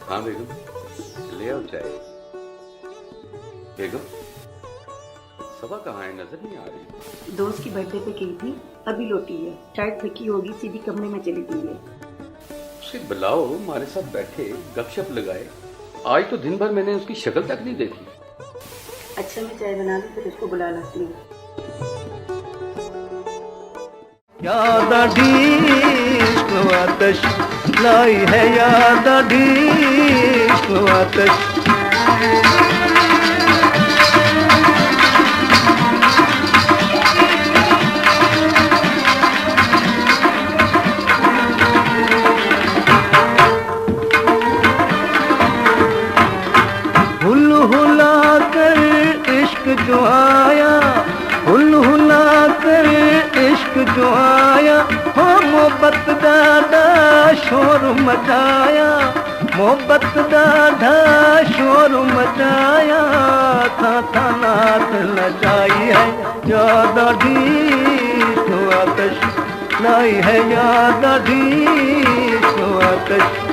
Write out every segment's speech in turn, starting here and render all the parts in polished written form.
हाँ बेगम, ले आओ चाय। बेगम, सबा कहाँ है? नजर नहीं आ रही। दोस्त की बर्थडे पे गई थी, अभी लौटी है। शायद थकी होगी, सीधी कमरे में चली गई है। उसे बुलाओ, हमारे साथ बैठे गपशप लगाए। आज तो दिन भर मैंने उसकी शक्ल तक नहीं देखी। अच्छा, मैं चाय बना दूं, फिर उसको बुला लाती हूँ। याद इश्क आतश लाई है, याद इश्क आतश। हुल हुला कर इश्क जो आया, हुल हुला कर इश्क जो आया, हो मोहब्बत दादा शोर मचाया, मोहब्बत दादा शोर मचाया, था नात नचाई है, याद इश्क आतश लाई है, याद इश्क आतश।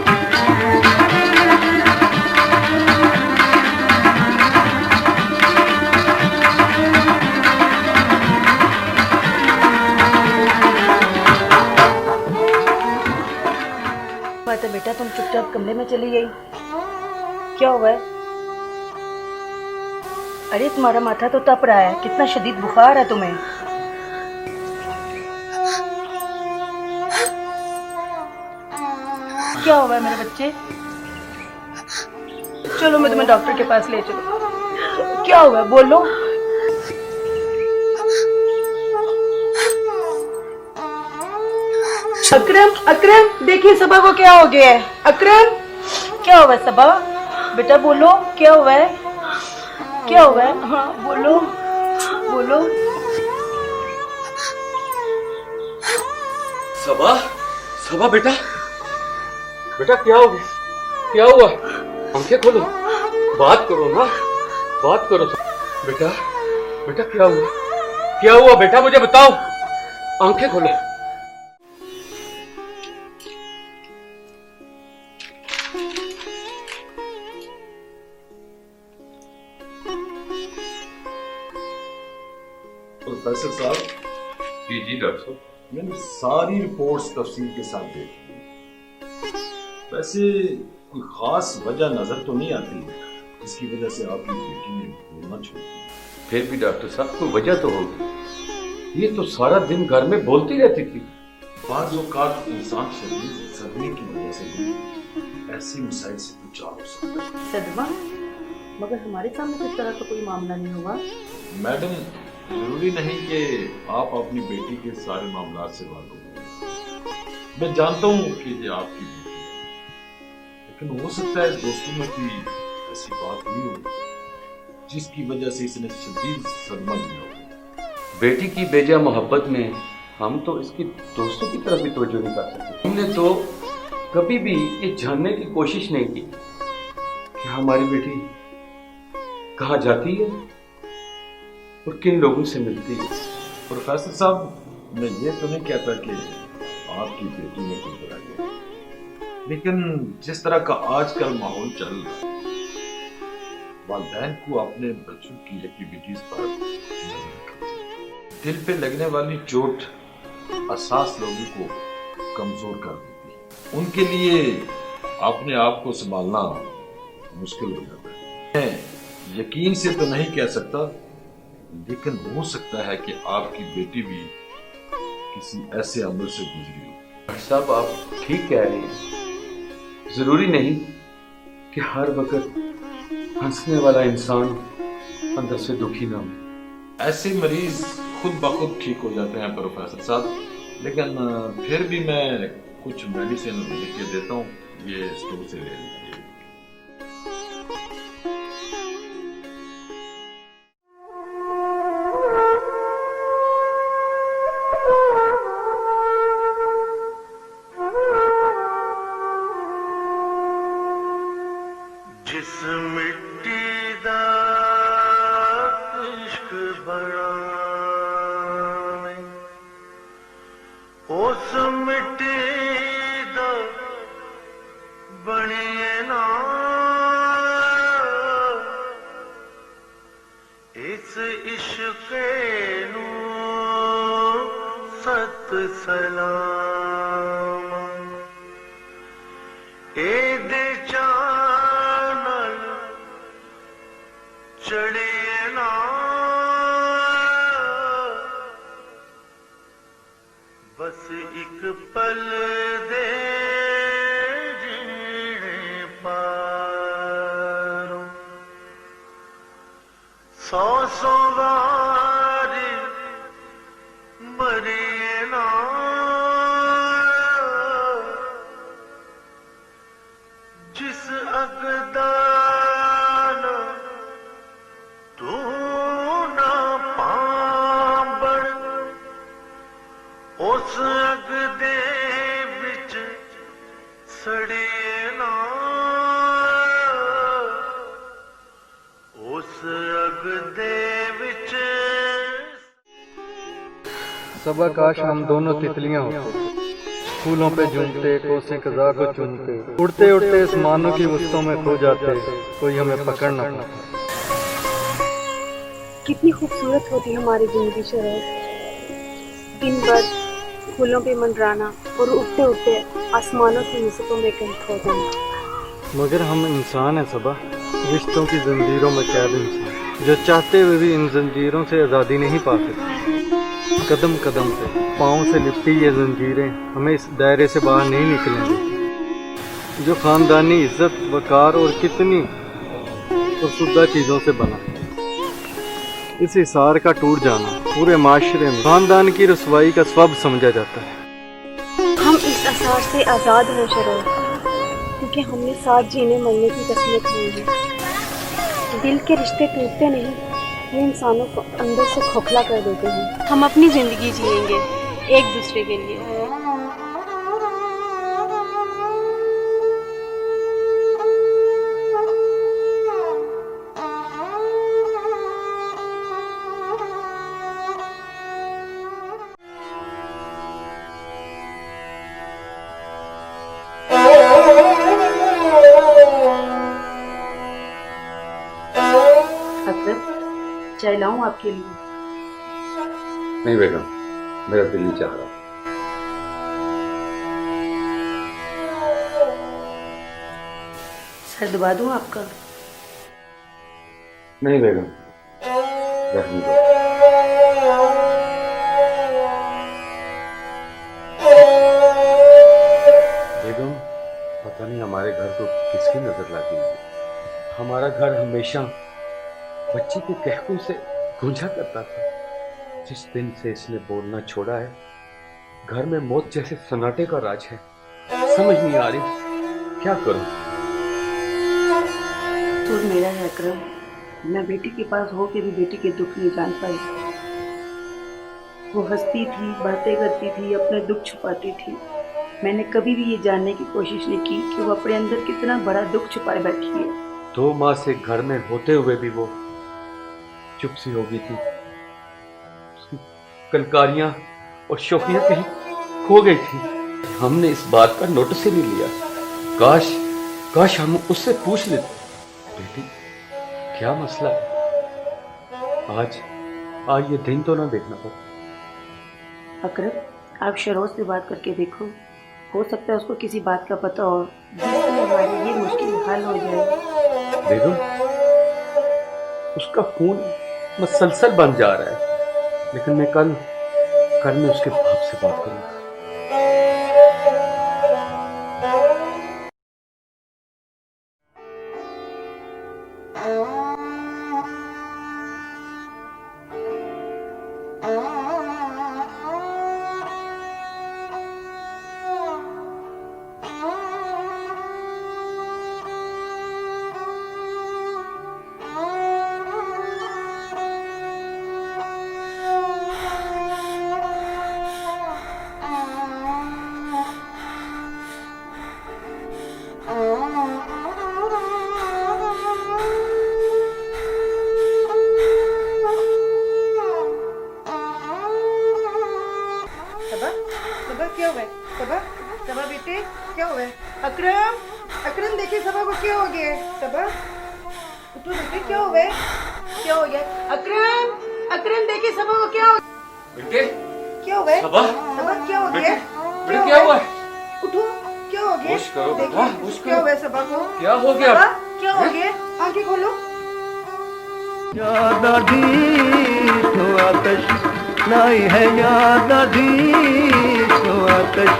बात है बेटा, तुम चुपचाप कमरे में चली गई, क्या हुआ है? अरे तुम्हारा माथा तो तप रहा है, कितना शदीद बुखार है तुम्हें। क्या हुआ है मेरे बच्चे? चलो मैं तुम्हें डॉक्टर के पास ले चलो। क्या हुआ है, बोलो। अकरम, अकरम, देखिए सबा को क्या हो गया है। अकरम, क्या हुआ है सबा? बेटा बोलो, क्या हुआ है? क्या हुआ है? हाँ बोलो, बोलो। सबा, सबा बेटा, बेटा क्या हो गया? क्या हुआ? आंखें खोलो, बात करो ना, बात करो। बेटा, बेटा क्या हुआ? क्या हुआ बेटा, मुझे बताओ। आंखें खोलो। प्रोफेसर साहब। जी जी डॉक्टर साहब। मैंने सारी रिपोर्ट्स तफसील के साथ देखी। वैसे कोई खास वजह नजर तो नहीं आती जिसकी वजह से आपकी बेटी ने बोलना छोड़ दिया। फिर भी डॉक्टर साहब कोई वजह तो होगी। ये तो सारा दिन घर में बोलती रहती थी। बाज़ औक़ात इंसान शदीद सदमे की वजह से भी ऐसी मसाइल से दो चार हो सकता है। सदमा? मगर हमारे सामने किस तरह का कोई मामला नहीं हुआ। मैडम, जरूरी नहीं कि आप अपनी बेटी के सारे मामला से वाकिफ हो। मैं जानता हूँ कि ये आपकी बेटी है, लेकिन हो सकता है दोस्तों में कोई ऐसी बात हुई हो जिसकी वजह से इसने शदीद सदमा लिया हो। बेटी की बेजा मोहब्बत में हम तो इसकी दोस्तों की तरफ भी तवज्जो नहीं कर सकते। हमने तो कभी भी ये जानने की कोशिश नहीं की कि हमारी बेटी कहाँ जाती है और किन लोगों से मिलती है। प्रोफेसर साहब, मैं ये तो नहीं कहता कि आपकी बेटी में कोई बुराई है, लेकिन जिस तरह का आजकल माहौल चल रहा है, वालिदैन को अपने बच्चों की एक्टिविटीज पर नजर रखनी चाहिए। दिल पे लगने वाली चोट असास लोगों को कमजोर कर देती है। उनके लिए अपने आप को संभालना मुश्किल हो जाता है। मैं यकीन से तो नहीं कह सकता, लेकिन हो सकता है कि आपकी बेटी भी किसी ऐसे अमल से गुजरी हो। डॉक्टर साहब, आप ठीक कह रहे हैं। जरूरी नहीं कि हर वक्त हंसने वाला इंसान अंदर से दुखी ना हो। ऐसे मरीज खुद ब खुद ठीक हो जाते हैं प्रोफेसर साहब, लेकिन फिर भी मैं कुछ मेडिसिन लिख के देता हूँ, ये स्टोर से ले लीजिए। जिस मिट्टी दा इश्क बड़ा उस मिट्टी दा बनिए ना इस इश्क नू सत सलाम एदे चानल चढ़िए ना बस एक पल दे जीने पारो सौ वारी मरिए ना जिस अगदान तू ना पाबड़ उस अग दे विच सड़िए ना उस अग दे विच सबा काश हम दोनों तितलियां होते, फूलों पे झूमते, कोसे कज़ा को चूमते, उड़ते उड़ते आसमानों की वस्तों में खो जाते, कोई हमें पकड़ ना पाता। कितनी खूबसूरत होती हमारी जिंदगी शरद, दिन भर फूलों पे मंडराना और उठते उठते आसमानों की वस्तों में कहीं खो जाना। मगर हम इंसान हैं सबा, रिश्तों की जंजीरों में कैद इंसान, जो चाहते हुए भी इन जंजीरों से आज़ादी नहीं पा सकते। कदम कदम पे पाँव से लिपटी ये जंजीरें हमें इस दायरे से बाहर नहीं निकलेंगी, जो ख़ानदानी इज्जत, वकार और कितनी फुर्सुदा चीज़ों से बना। इस हिसार का टूट जाना पूरे माशरे में ख़ानदान की रसवाई का सबब समझा जाता है। हम इस असर से आज़ाद हैं शरद, क्योंकि हमने साथ जीने मरने की कसमें खाई है। दिल के रिश्ते टूटते नहीं, ये इंसानों को अंदर से खोखला कर देते हैं। हम अपनी ज़िंदगी जिएंगे एक दूसरे के लिए। चाय लाऊं आपके लिए? नहीं बेगम, मेरा दिल नहीं चाह रहा। सर दबा दूं आपका? नहीं बेगम, रहने दो। बेगम, पता नहीं हमारे घर को किसकी नजर लगी है। हमारा घर हमेशा बच्ची के कहकों से गूंजा करता था। जिस दिन से इसने बोलना छोड़ा है, घर में मौत जैसे सन्नाटे का राज है। समझ नहीं आ रही क्या करूं। कसूर मेरा है अकरम, मैं बेटी के पास हो के भी बेटी के दुख नहीं जान पाई। वो हंसती थी, बातें करती थी, अपने दुख छुपाती थी। मैंने कभी भी ये जानने की कोशिश नहीं की कि वो अपने अंदर कितना बड़ा दुख छुपाए बैठी है। 2 माह से घर में होते हुए भी वो चुप सी हो गई थी। उसकी कलकारियां और शोखियां कहीं खो गई थी। हमने इस बात का नोटिस ही नहीं लिया। काश हम उससे पूछ लेते, बेटी क्या मसला है। आज ये दिन तो ना देखना पड़ा। अकरम, आप शरोज से बात करके देखो, हो सकता है उसको किसी बात का पता हो जिससे हमारी ये मुश्किल हल हो जाए। बेगम, उसका खून मसलसल बन जा रहा है, लेकिन मैं कल मैं उसके बाप से बात करूंगा। क्या हुआ है? सबा, सबा बेटे क्या हुआ है? अकरम, अकरम देखिए सबा को क्या हो गया है? सबा उठो बेटे, क्या हुआ है? क्या हो गया? अकरम, अकरम देखिए सबा को क्या हो बेटे, क्या हो गया? सबा, सबा क्या हो गया? बेटे क्या हुआ? उठो, क्या हो गया? होश करो बेटा, देखिए, होश क्या करो। हो गया सबा को? क्या हो गया? सबा, क्या हो गया? आंखें खोलो। याद आधी तो आतश लाई है, याद आधी तो आतश।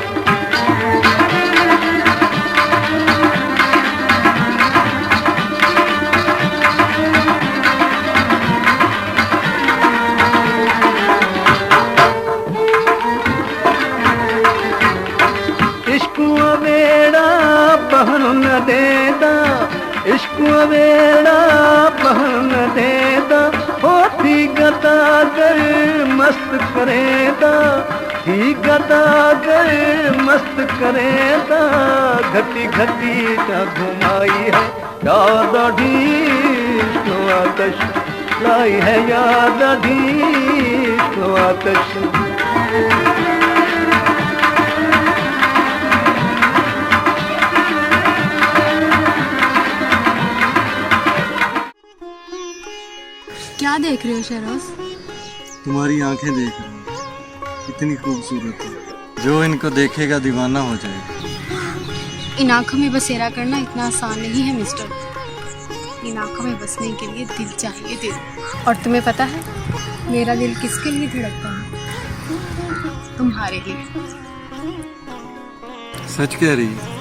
इश्क वेड़ा बहन न देदा, इश्क वेड़ा बहन न देदा, होती गदागर मस्त करेदा, ही गदागर मस्त करेदा, घटी घटी का घुमाई है, याद ढीस तो आतश लाई है, याद ढीस तो आतश। क्या देख रहे हो शहरोज? तुम्हारी आंखें देख रहा हूँ, इतनी खूबसूरत है, जो इनको देखेगा दीवाना हो जाएगा। इन आंखों में बसेरा करना इतना आसान नहीं है मिस्टर। इन आंखों में बसने के लिए दिल चाहिए, दिल। और तुम्हें पता है मेरा दिल किसके लिए धड़कता है? तुम्हारे लिए। सच कह रही है?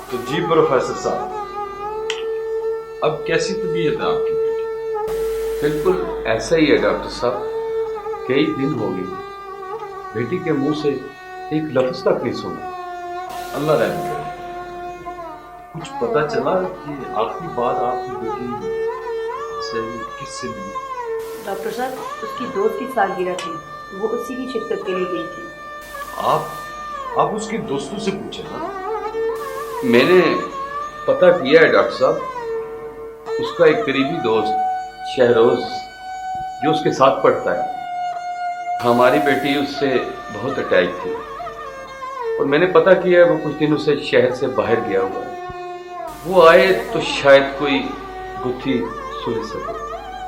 तो जी प्रोफेसर साहब, अब कैसी तबीयत है आपकी बेटी? बिल्कुल ऐसा ही है डॉक्टर साहब। कई दिन हो गए बेटी के मुंह से एक लफ्ज तक नहीं सुना। अल्लाह रहम करे। कुछ पता चला कि आखिरी बात आपकी बेटी से किससे मिली? डॉक्टर साहब, उसकी दोस्त की सालगिरह थी, वो उसी की शिरकत के लिए गई थी। आप उसके दोस्तों से पूछे ना। मैंने पता किया है डॉक्टर साहब। उसका एक करीबी दोस्त शहरोज जो उसके साथ पढ़ता है, हमारी बेटी उससे बहुत अटैच थी और मैंने पता किया है वो कुछ दिनों से शहर से बाहर गया हुआ है। वो आए तो शायद कोई गुत्थी सुलझ सके।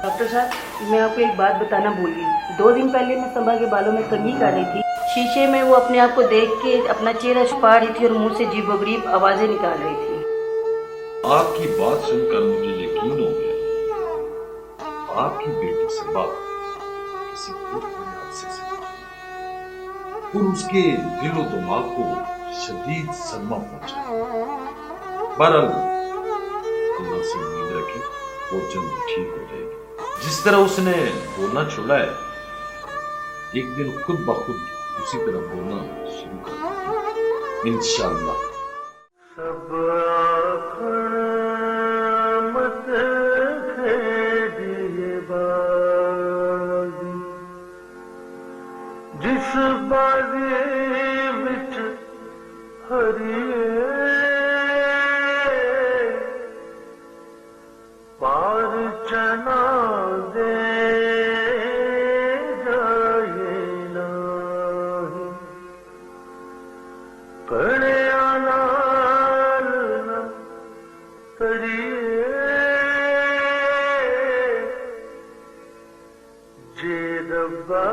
डॉक्टर साहब, मैं आपको एक बात बताना भूल गई। 2 दिन पहले मैं संभा के बालों में कंघी कर रही थी। शीशे में वो अपने आप को देख के अपना चेहरा छुपा रही थी और मुंह से अजीबोगरीब आवाजें निकाल रही थी। आपकी बात सुनकर मुझे यकीन हो गया आपकी बेटी सबा किसी बहुत बड़े हादसे से और उसके दिलो दिमाग को शदीद सदमा पहुंचा। बहरहाल अल्लाह से उम्मीद रखें वो जल्द ठीक हो जाएगी। जिस तरह उसने बोलना छोड़ा है, एक दिन खुद ब खुद उसी तरह बोलना शुरू कर देगी इंशाअल्लाह। सब मत खेदिए बाजी, जिस बाजी विच हरिए पार चना दे जाए नाही, कड़िया नाल ना करिए, जे रब्बा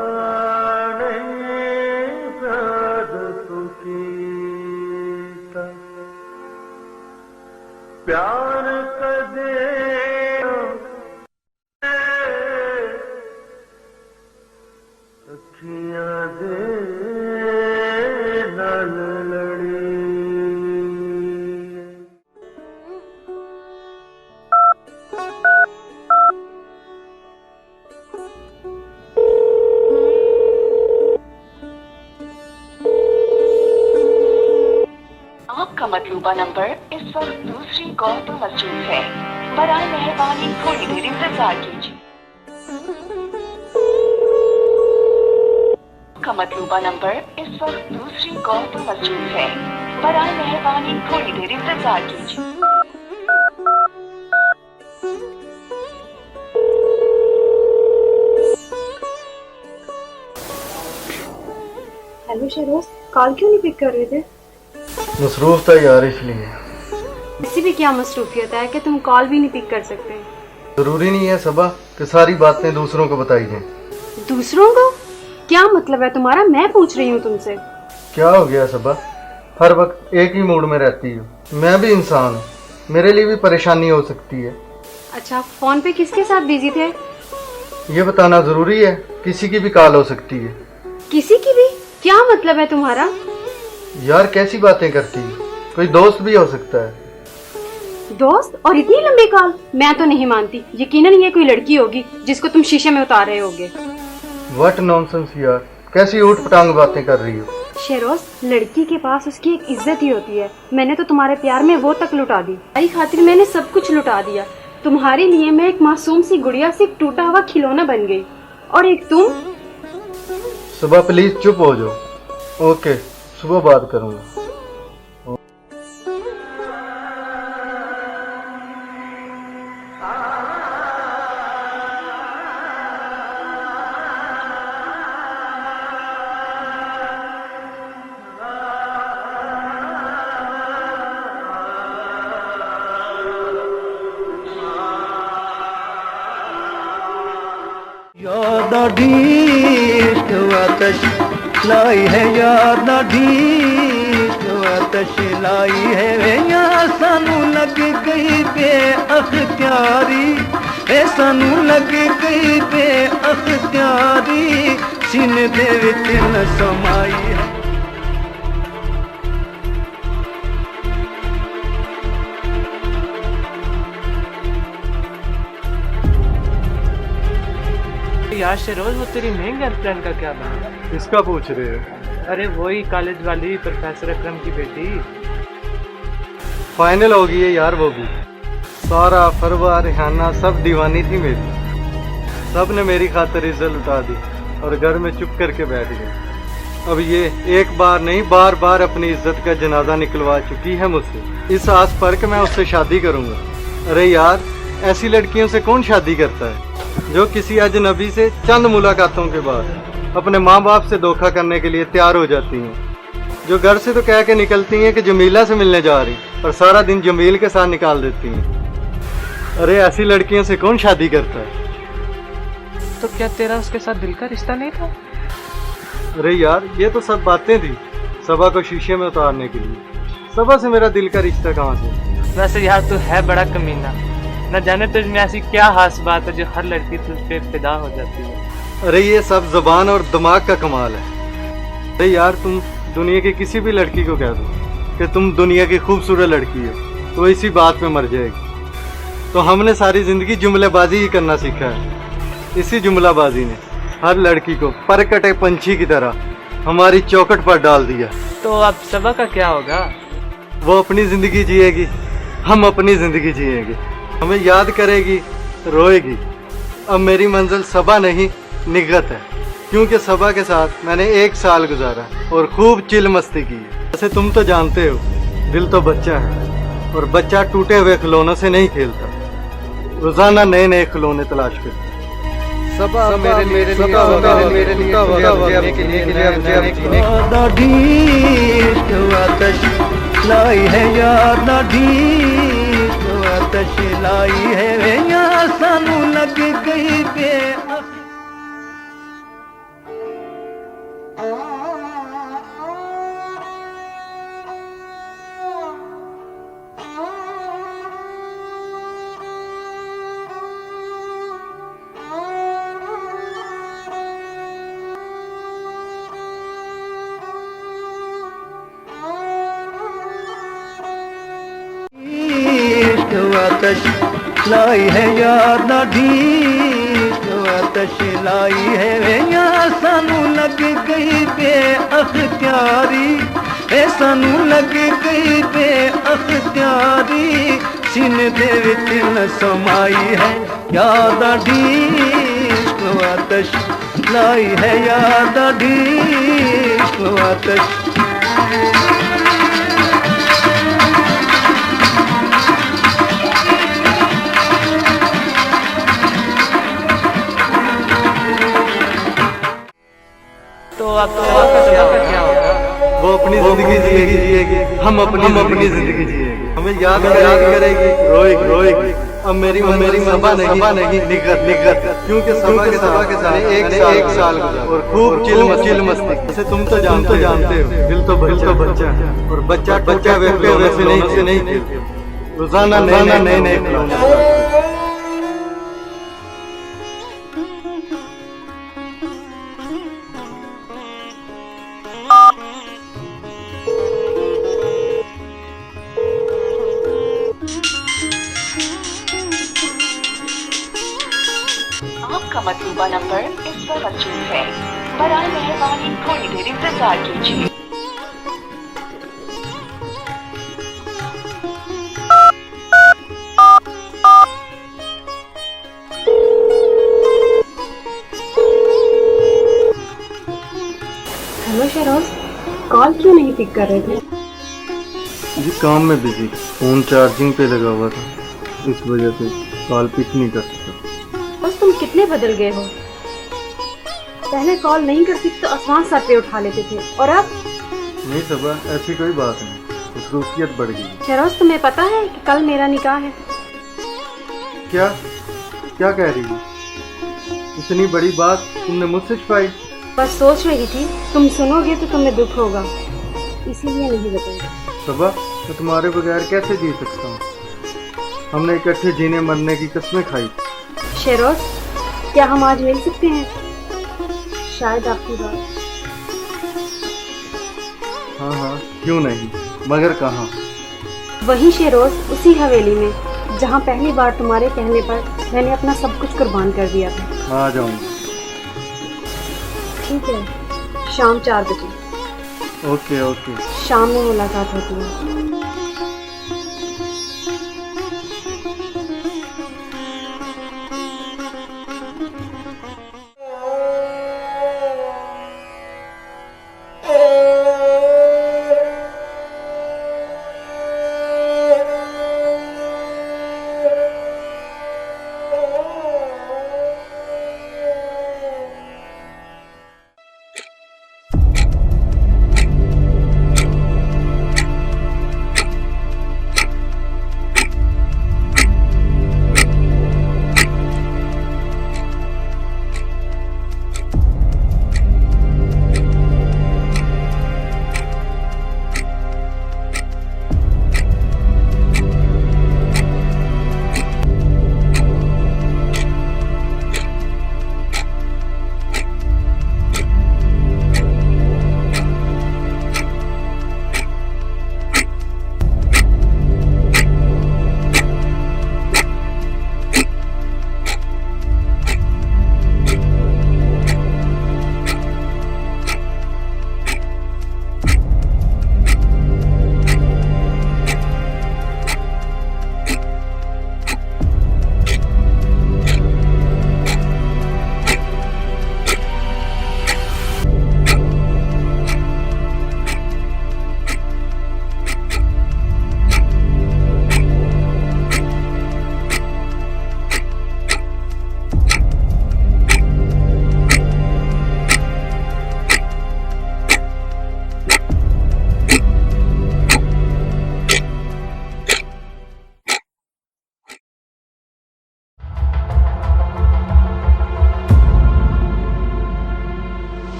नहीं प्यार तू कीता, प्यार कदे अखियां दे नाल लड़ी। आपका मतलूबा नंबर इस वक्त दूसरी कॉल पर मौजूद है। बराए मेहरबानी थोड़ी देर इंतजार कीजिए। आपका मतलूबा नंबर इस वक्त दूसरी कॉल पर मौजूद है। बराए मेहरबानी थोड़ी देर इंतजार कीजिए। हेलो शहरोज, कॉल क्यों नहीं पिक कर रहे थे? मसरूफ था यार, इसलिए। ऐसी भी क्या मसरूफियत है कि तुम कॉल भी नहीं पिक कर सकते? जरूरी नहीं है सबा कि सारी बातें दूसरों को बताई जाएं। दूसरों को? क्या मतलब है तुम्हारा? मैं पूछ रही हूँ तुमसे। क्या हो गया सबा, हर वक्त एक ही मूड में रहती हो? मैं भी इंसान हूँ, मेरे लिए भी परेशानी हो सकती है। अच्छा, फोन पे किसके साथ बिजी थे? ये बताना जरूरी है? किसी की भी कॉल हो सकती है। किसी की भी? क्या मतलब है तुम्हारा? यार कैसी बातें करती है, कोई दोस्त भी हो सकता है। दोस्त और इतनी लंबी कॉल? मैं तो नहीं मानती, यकीनन ये कोई लड़की होगी जिसको तुम शीशे में उतार रहे होगे। व्हाट नॉनसेंस यार, कैसी ऊट पटांग बातें कर रही हो। शेरोज, लड़की के पास उसकी एक इज्जत ही होती है। मैंने तो तुम्हारे प्यार में वो तक लुटा दी। तुम्हारी खातिर मैंने सब कुछ लुटा दिया। तुम्हारे लिए मैं एक मासूम सी गुड़िया से एक टूटा हुआ खिलौना बन गई, और एक तुम। सुबह प्लीज चुप हो जाओ। ओके, सुबह बात करूंगा। याद ढीक आतश लाई है, याद ढीक आतश लाई है वे, या सानू लग गई बेअख्तियारी, ए सानू लग गई बेअख्तियारी, सीने दे विच न समाई है। यार शेरोज, वो तेरी मेन गर्लफ्रेंड का क्या बना? किसका पूछ रहे हो? अरे वही कॉलेज वाली प्रोफेसर अकरम की बेटी। फाइनल हो गई है यार वो भी। सारा, फरवा, रिहाना सब दीवानी थी मेरी। सब ने मेरी खातिर इज्जत लुटा दी और घर में चुप करके बैठ गए। अब ये एक बार नहीं, बार बार अपनी इज्जत का जनाजा निकलवा चुकी है मुझसे, इस आस पर कि मैं उससे शादी करूंगा। अरे यार, ऐसी लड़कियों से कौन शादी करता है जो किसी अजनबी से चंद मुलाकातों के बाद अपने माँ बाप से धोखा करने के लिए तैयार हो जाती हैं, जो घर से तो कह के निकलती हैं कि जमीला से मिलने जा रही, और सारा दिन जमील के साथ निकाल देती हैं। अरे ऐसी लड़कियों से कौन शादी करता है? तो क्या तेरा उसके साथ दिल का रिश्ता नहीं था? अरे यार, ये तो सब बातें थी सबा को शीशे में उतारने के लिए। सबा से मेरा दिल का रिश्ता कहाँ से? वैसे यार तू है बड़ा कमीना, न जाने तुझ में ऐसी क्या खास बात है जो हर लड़की तुझ पे फिदा हो जाती है। अरे ये सब जुबान और दिमाग का कमाल है। अरे यार, तुम दुनिया की किसी भी लड़की को कह दो कि तुम दुनिया की खूबसूरत लड़की हो, तो इसी बात पे मर जाएगी। तो हमने सारी जिंदगी जुमलेबाजी ही करना सीखा है। इसी जुमलाबाजी ने हर लड़की को परकटे पंछी की तरह हमारी चौखट पर डाल दिया। तो अब सबा का क्या होगा? वो अपनी जिंदगी जिएगी, हम अपनी जिंदगी जिएंगे। हमें याद करेगी, रोएगी। अब मेरी मंजिल सबा नहीं, निगत है, क्योंकि सबा के साथ मैंने 1 साल गुजारा और खूब चिल मस्ती की। वैसे तुम तो जानते हो, दिल तो बच्चा है, और बच्चा टूटे हुए खिलौनों से नहीं खेलता, रोजाना नए नए खिलौने तलाश करता। सबा मेरे लिए लाई है, याद ढीक आतश लाई है वे, या सानू लग गई बेअख्तियारी। आतश लाई है, याद ढीक आतश लाई है वे, या सानू लग गई बेअख्तियारी, ए सानू लग गई बेअख्तियारी, सीने दे विच न समाई है। याद ढीक आतश लाई है, याद ढीक आतश। तो तो आपका क्या होगा? वो अपनी जिंदगी जिएगी, हम अपनी जिंदगी जिएगी, हमें याद करेगी, रोएगी। अब मेरी सबा नहीं निगत, क्योंकि सबा के सामने एक साल गुजरा और खूब चिल मस्ती। जैसे तुम तो जानते हो, दिल तो बच्चा है और बच्चा वैसे नहीं खेलते। रोजाना नए खिलौने। आपका मतलूबा नंबर इस पर मौजूद है। बराए मेहरबानी थोड़ी देर इंतजार कीजिए। हेलो शेरोज, कॉल क्यों नहीं पिक कर रहे थे? जी काम में बिजी, फोन चार्जिंग पे लगा हुआ था, इस वजह से कॉल पिक नहीं कर सकता। बस तुम कितने बदल गए हो। पहले कॉल नहीं करती तो आसमान सर पे उठा लेते थे, और अब? नहीं सबा, ऐसी कोई बात नहीं, मसरूफियत बढ़ गई। शेरोज, तुम्हें पता है कि कल मेरा निकाह है? क्या कह रही है? इतनी बड़ी बात तुमने मुझसे छुपाई? बस सोच रही थी तुम सुनोगे तो तुम्हें दुख होगा, इसीलिए नहीं बताया। सबा, मैं तुम्हारे बगैर कैसे जी सकता हूँ? हमने इकट्ठे जीने मरने की कस्में खाई। शेरोज, क्या हम आज मिल सकते हैं? शायद आपकी बात। हाँ, क्यों नहीं, मगर कहाँ? वही शेरोज, उसी हवेली में जहाँ पहली बार तुम्हारे कहने पर मैंने अपना सब कुछ कुर्बान कर दिया था। आ जाऊंगा। ठीक है, शाम 4 बजे। ओके। शाम में मुलाकात होती है।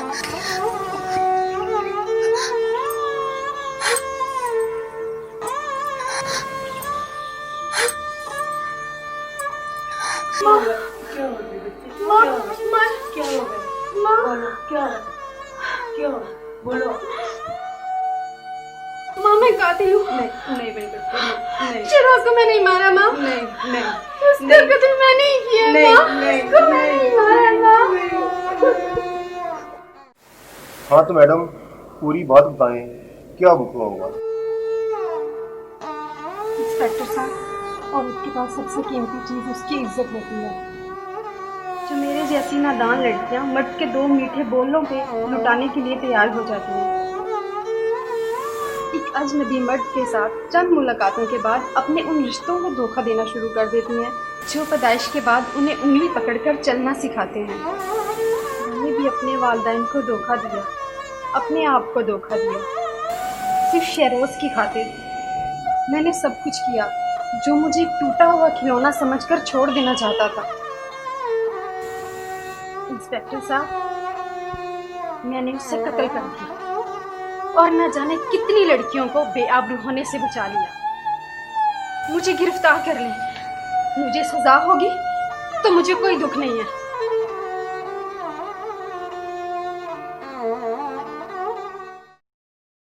माँ मैं कातिल हूँ। नहीं बेटा, नहीं चिराग को मैं नहीं मारा माँ। नहीं नहीं उसका कत्ल मैंने ही किया माँ। उसको मैंने ही मारा माँ। हाँ तो मैडम पूरी बात बताएं, क्या हुक्म होगा? इंस्पेक्टर साहब, और उसके पास सबसे कीमती चीज उसकी इज्जत होती है। जो मेरे जैसी नादान लड़कियां मर्द के दो मीठे बोलों पे लुटाने के लिए तैयार हो जाती हैं। एक अजनबी मर्द के साथ चंद मुलाकातों के बाद अपने उन रिश्तों को धोखा देना शुरू कर देती हैं जो पैदाइश के बाद उन्हें उंगली पकड़कर चलना सिखाते हैं। मैंने भी अपने वालिदैन को धोखा दिया, अपने आप को धोखा दिया, सिर्फ शहरोज की खातिर। मैंने सब कुछ किया जो मुझे एक टूटा हुआ खिलौना समझकर छोड़ देना चाहता था। इंस्पेक्टर साहब, मैंने उससे कत्ल कर दिया और न जाने कितनी लड़कियों को बेआबरू होने से बचा लिया। मुझे गिरफ्तार कर लें, मुझे सजा होगी तो मुझे कोई दुख नहीं है।